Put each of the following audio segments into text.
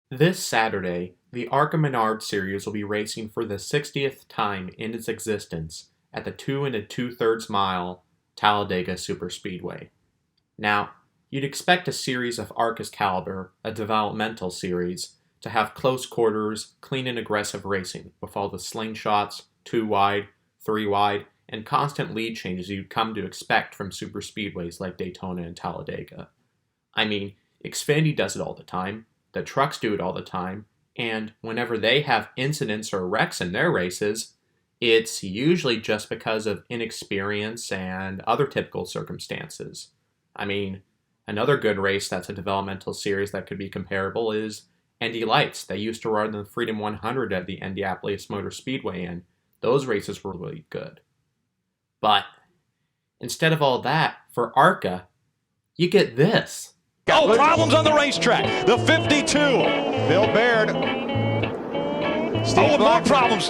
This Saturday, the ARCA Menards Series will be racing for the 60th time in its existence at the 2 2/3 mile Talladega Superspeedway. Now, you'd expect a series of ARCA's caliber, a developmental series, to have close quarters, clean and aggressive racing with all the slingshots, 2 wide, 3 wide, and constant lead changes you'd come to expect from superspeedways like Daytona and Talladega. I mean, Xfinity does it all the time, the trucks do it all the time, and whenever they have incidents or wrecks in their races, it's usually just because of inexperience and other typical circumstances. I mean, another good race that's a developmental series that could be comparable is Indy Lights. They used to run the Freedom 100 at the Indianapolis Motor Speedway, and those races were really good. But instead of all that, for ARCA, you get this. Oh, problems on the racetrack. The 52. Bill Baird. Oh, more problems.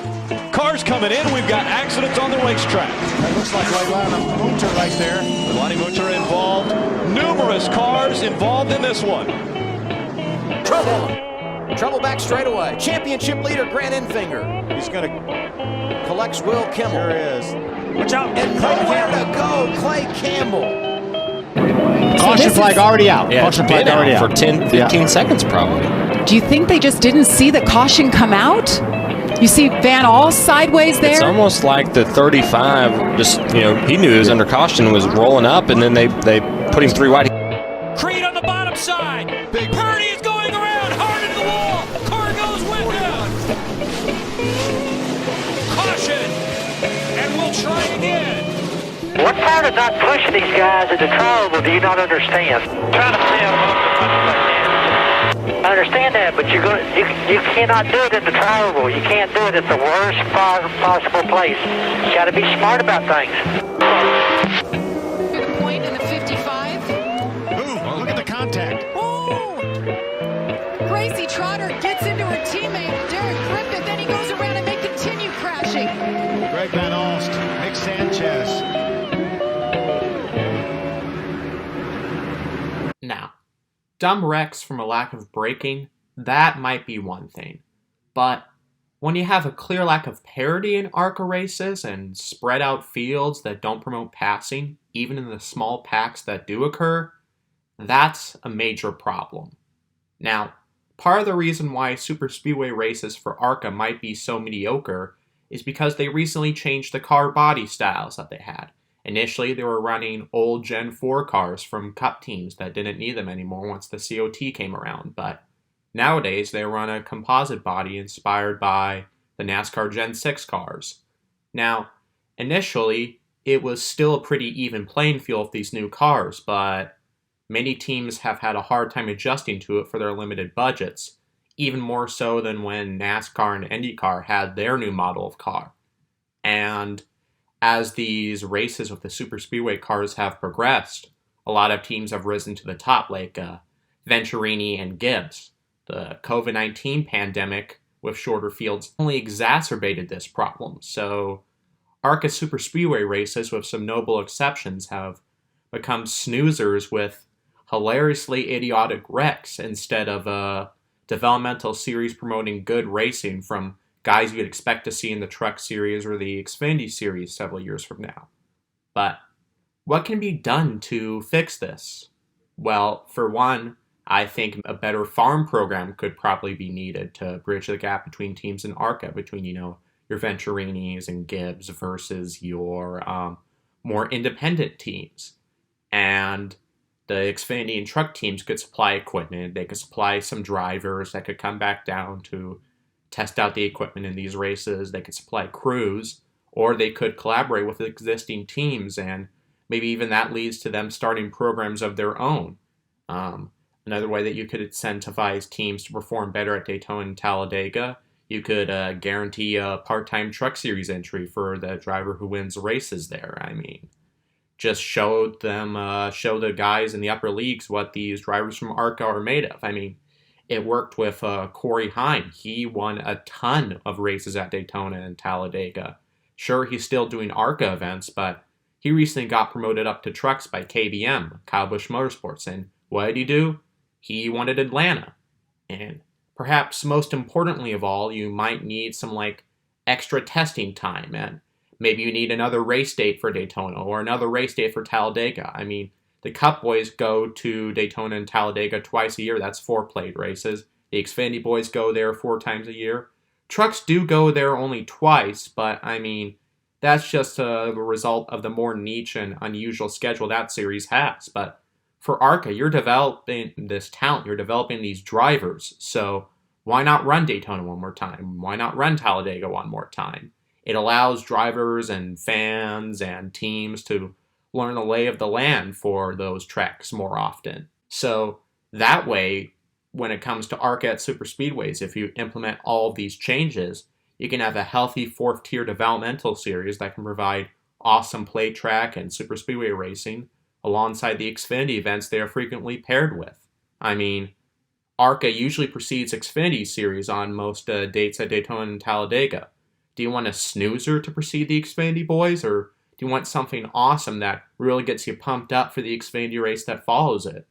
Cars coming in. We've got accidents on the racetrack. That looks like Leilani Mutter right there. Leilani Mutter involved. Numerous cars involved in this one. Trouble back straight away. Championship leader Grant Enfinger. He's going to... Collects Will Kimmel. Sure is. Watch out. And nowhere to go, Clay Campbell. Caution flag already out. Yeah, Caution flag already out. For 10, 15 seconds probably. Do you think they just didn't see the caution come out? You see Van All sideways there? It's almost like the 35, just, he knew he was under caution, was rolling up, and then they put him 3 wide. Creed on the bottom side. Parity is going around hard into the wall. Car goes with him. Caution. And we'll try again. What part of not pushing these guys into trouble do you not understand? Trying to stay out of the I understand that, but you cannot do it in the trouble. You can't do it at the worst possible place. You got to be smart about things. The point in the 55. Ooh, look at the contact. Oh! Gracie Trotter gets into her teammate, Derek Griffith, then he goes around and they continue crashing. Greg Van Alst, Nick Sanchez. Now, dumb wrecks from a lack of braking, that might be one thing. But when you have a clear lack of parity in ARCA races and spread out fields that don't promote passing, even in the small packs that do occur, that's a major problem. Now, part of the reason why superspeedway races for ARCA might be so mediocre is because they recently changed the car body styles that they had. Initially, they were running old Gen 4 cars from Cup teams that didn't need them anymore once the COT came around, but nowadays they run a composite body inspired by the NASCAR Gen 6 cars. Now, initially, it was still a pretty even playing field with these new cars, but many teams have had a hard time adjusting to it for their limited budgets, even more so than when NASCAR and IndyCar had their new model of car. And as these races with the superspeedway cars have progressed, a lot of teams have risen to the top, like Venturini and Gibbs. The COVID-19 pandemic with shorter fields only exacerbated this problem, so ARCA superspeedway races, with some notable exceptions, have become snoozers with hilariously idiotic wrecks instead of a developmental series promoting good racing from guys you'd expect to see in the Truck Series or the Xfinity Series several years from now. But what can be done to fix this? Well, for one, I think a better farm program could probably be needed to bridge the gap between teams in ARCA, between, your Venturinis and Gibbs versus your more independent teams. And the Xfinity and truck teams could supply equipment. They could supply some drivers that could come back down to test out the equipment in these races. They could supply crews, or they could collaborate with existing teams, and maybe even that leads to them starting programs of their own. Another way that you could incentivize teams to perform better at Daytona and Talladega, you could guarantee a part-time Truck Series entry for the driver who wins races there. I mean, just show the guys in the upper leagues what these drivers from ARCA are made of. I mean, it worked with Corey Heim. He won a ton of races at Daytona and Talladega. Sure, he's still doing ARCA events, but he recently got promoted up to trucks by KBM, Kyle Busch Motorsports. And what did he do? He wanted Atlanta. And perhaps most importantly of all, you might need some like extra testing time, and maybe you need another race date for Daytona or another race date for Talladega. I mean, the Cup boys go to Daytona and Talladega twice a year. That's 4 plate races. The Xfinity boys go there 4 times a year. Trucks do go there only twice, but I mean, that's just a result of the more niche and unusual schedule that series has. But for ARCA, you're developing this talent, you're developing these drivers, so why not run Daytona one more time? Why not run Talladega one more time? It allows drivers and fans and teams to learn the lay of the land for those tracks more often. So that way, when it comes to ARCA at superspeedways, if you implement all of these changes, you can have a healthy 4th-tier developmental series that can provide awesome plate track and superspeedway racing alongside the Xfinity events they are frequently paired with. I mean, ARCA usually precedes Xfinity series on most dates at Daytona and Talladega. Do you want a snoozer to precede the Xfinity boys, or do you want something awesome that really gets you pumped up for the Xfinity race that follows it?